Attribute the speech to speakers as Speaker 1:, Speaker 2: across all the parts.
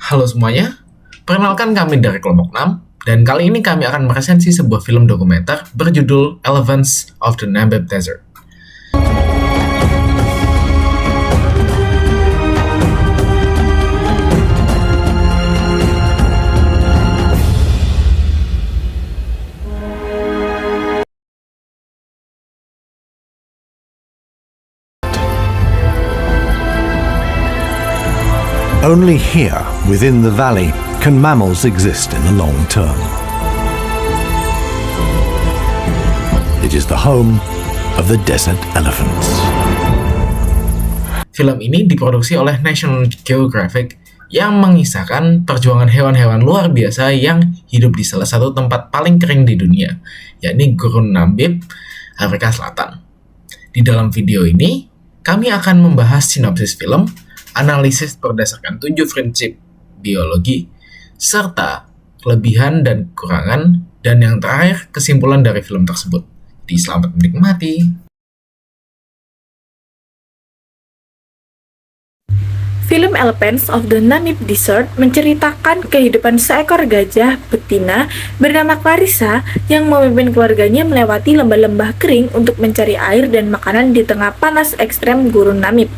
Speaker 1: Halo semuanya, perkenalkan kami dari kelompok 6, dan kali ini kami akan meresensi sebuah film dokumenter berjudul Elephants of the Namib Desert.
Speaker 2: Only here, within the valley, can mammals exist in the long term. It is the home of the desert elephants.
Speaker 1: Film ini diproduksi oleh National Geographic yang mengisahkan perjuangan hewan-hewan luar biasa yang hidup di salah satu tempat paling kering di dunia, yakni Gurun Namib, Afrika Selatan. Di dalam video ini, kami akan membahas sinopsis film, analisis berdasarkan 7 prinsip biologi, serta kelebihan dan kekurangan, dan yang terakhir kesimpulan dari film tersebut. Jadi selamat menikmati.
Speaker 3: Film Elephants of the Namib Desert menceritakan kehidupan seekor gajah betina bernama Clarissa yang memimpin keluarganya melewati lembah-lembah kering untuk mencari air dan makanan di tengah panas ekstrem gurun Namib.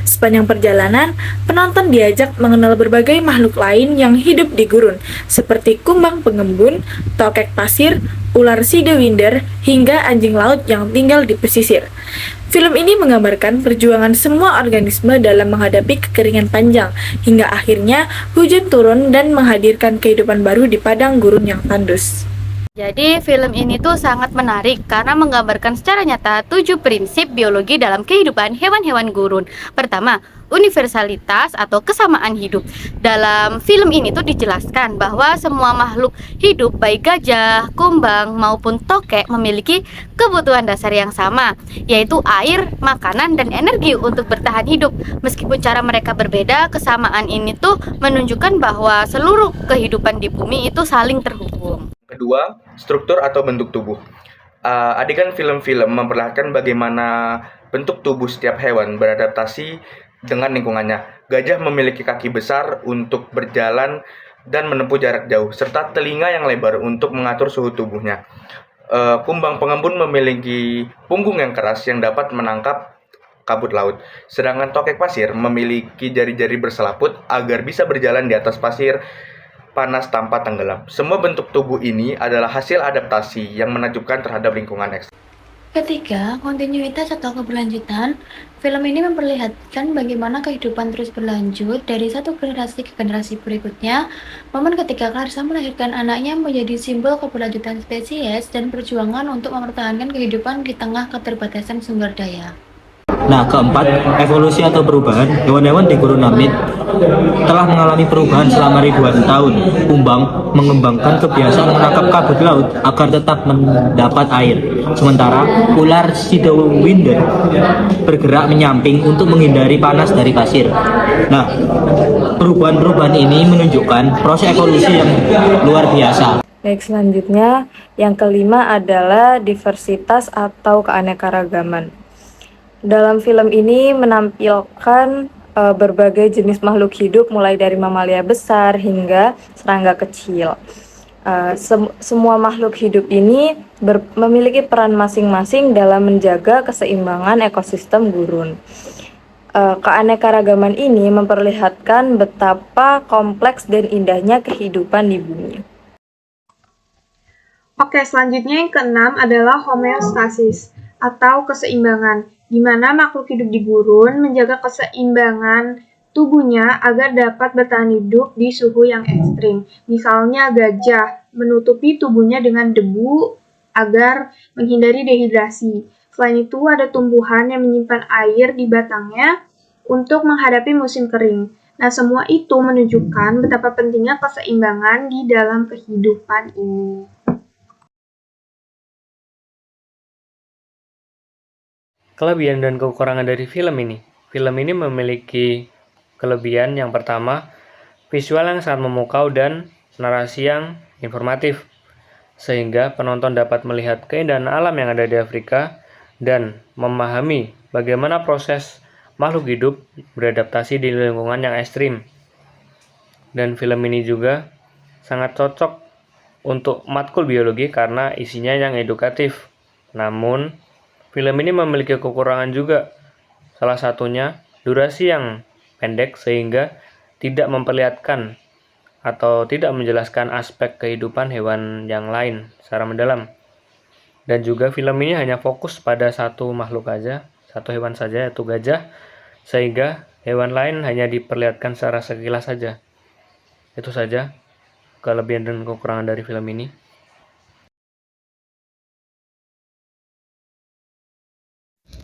Speaker 3: Sepanjang perjalanan, penonton diajak mengenal berbagai makhluk lain yang hidup di gurun, seperti kumbang pengembun, tokek pasir, ular sidewinder, hingga anjing laut yang tinggal di pesisir. Film ini menggambarkan perjuangan semua organisme dalam menghadapi kekeringan panjang, hingga akhirnya hujan turun dan menghadirkan kehidupan baru di padang gurun yang tandus.
Speaker 4: Jadi film ini tuh sangat menarik karena menggambarkan secara nyata 7 prinsip biologi dalam kehidupan hewan-hewan gurun. Pertama, universalitas atau kesamaan hidup. Dalam film ini tuh dijelaskan bahwa semua makhluk hidup baik gajah, kumbang maupun tokek memiliki kebutuhan dasar yang sama, yaitu air, makanan, dan energi untuk bertahan hidup. Meskipun cara mereka berbeda, kesamaan ini tuh menunjukkan bahwa seluruh kehidupan di bumi itu saling terhubung.
Speaker 5: Kedua, struktur atau bentuk tubuh. Adegan film-film memperlihatkan bagaimana bentuk tubuh setiap hewan beradaptasi dengan lingkungannya. Gajah memiliki kaki besar untuk berjalan dan menempuh jarak jauh, serta telinga yang lebar untuk mengatur suhu tubuhnya. Kumbang pengembun memiliki punggung yang keras yang dapat menangkap kabut laut. Sedangkan tokek pasir memiliki jari-jari berselaput agar bisa berjalan di atas pasir panas tanpa tenggelam. Semua bentuk tubuh ini adalah hasil adaptasi yang menakjubkan terhadap lingkungan ekstrim.
Speaker 6: Ketiga, kontinuitas atau keberlanjutan. Film ini memperlihatkan bagaimana kehidupan terus berlanjut dari satu generasi ke generasi berikutnya. Momen ketika Clarissa melahirkan anaknya menjadi simbol keberlanjutan spesies dan perjuangan untuk mempertahankan kehidupan di tengah keterbatasan sumber daya.
Speaker 7: Nah, keempat, evolusi atau perubahan. Hewan-hewan di gurun Namib telah mengalami perubahan selama ribuan tahun. Kumbang mengembangkan kebiasaan menangkap kabut laut agar tetap mendapat air. Sementara ular sidewinder bergerak menyamping untuk menghindari panas dari pasir. Nah, perubahan-perubahan ini menunjukkan proses evolusi yang luar biasa.
Speaker 3: Baik, selanjutnya yang kelima adalah diversitas atau keanekaragaman. Dalam film ini menampilkan berbagai jenis makhluk hidup mulai dari mamalia besar hingga serangga kecil. Semua makhluk hidup ini memiliki peran masing-masing dalam menjaga keseimbangan ekosistem gurun. Keanekaragaman ini memperlihatkan betapa kompleks dan indahnya kehidupan di bumi.
Speaker 8: Oke, selanjutnya yang keenam adalah homeostasis atau keseimbangan, di mana makhluk hidup di gurun menjaga keseimbangan tubuhnya agar dapat bertahan hidup di suhu yang ekstrim. Misalnya gajah menutupi tubuhnya dengan debu agar menghindari dehidrasi. Selain itu ada tumbuhan yang menyimpan air di batangnya untuk menghadapi musim kering. Nah, semua itu menunjukkan betapa pentingnya keseimbangan di dalam kehidupan ini.
Speaker 9: Kelebihan dan kekurangan dari film ini. Film ini memiliki kelebihan yang pertama, visual yang sangat memukau dan narasi yang informatif, sehingga penonton dapat melihat keindahan alam yang ada di Afrika dan memahami bagaimana proses makhluk hidup beradaptasi di lingkungan yang ekstrim. Dan film ini juga sangat cocok untuk matkul biologi karena isinya yang edukatif. Namun, film ini memiliki kekurangan juga. Salah satunya durasi yang pendek sehingga tidak memperlihatkan atau tidak menjelaskan aspek kehidupan hewan yang lain secara mendalam. Dan juga film ini hanya fokus pada satu makhluk saja, satu hewan saja yaitu gajah, sehingga hewan lain hanya diperlihatkan secara sekilas saja. Itu saja kelebihan dan kekurangan dari film ini.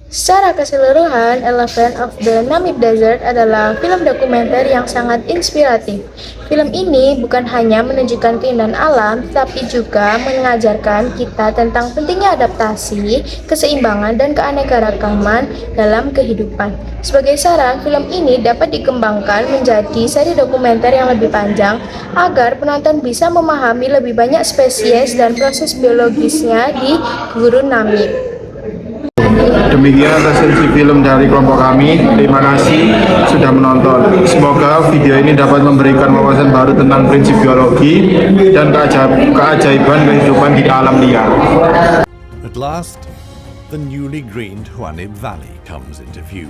Speaker 3: Secara keseluruhan, Elephant of the Namib Desert adalah film dokumenter yang sangat inspiratif. Film ini bukan hanya menunjukkan keindahan alam, tetapi juga mengajarkan kita tentang pentingnya adaptasi, keseimbangan, dan keanekaragaman dalam kehidupan. Sebagai saran, film ini dapat dikembangkan menjadi seri dokumenter yang lebih panjang agar penonton bisa memahami lebih banyak spesies dan proses biologisnya di gurun Namib.
Speaker 10: Demikian resensi film dari kelompok kami. Terima kasih sudah menonton. Semoga video ini dapat memberikan wawasan baru tentang prinsip biologi dan keajaiban kehidupan di alam liar.
Speaker 2: At last, the newly greened Huanib Valley comes into view.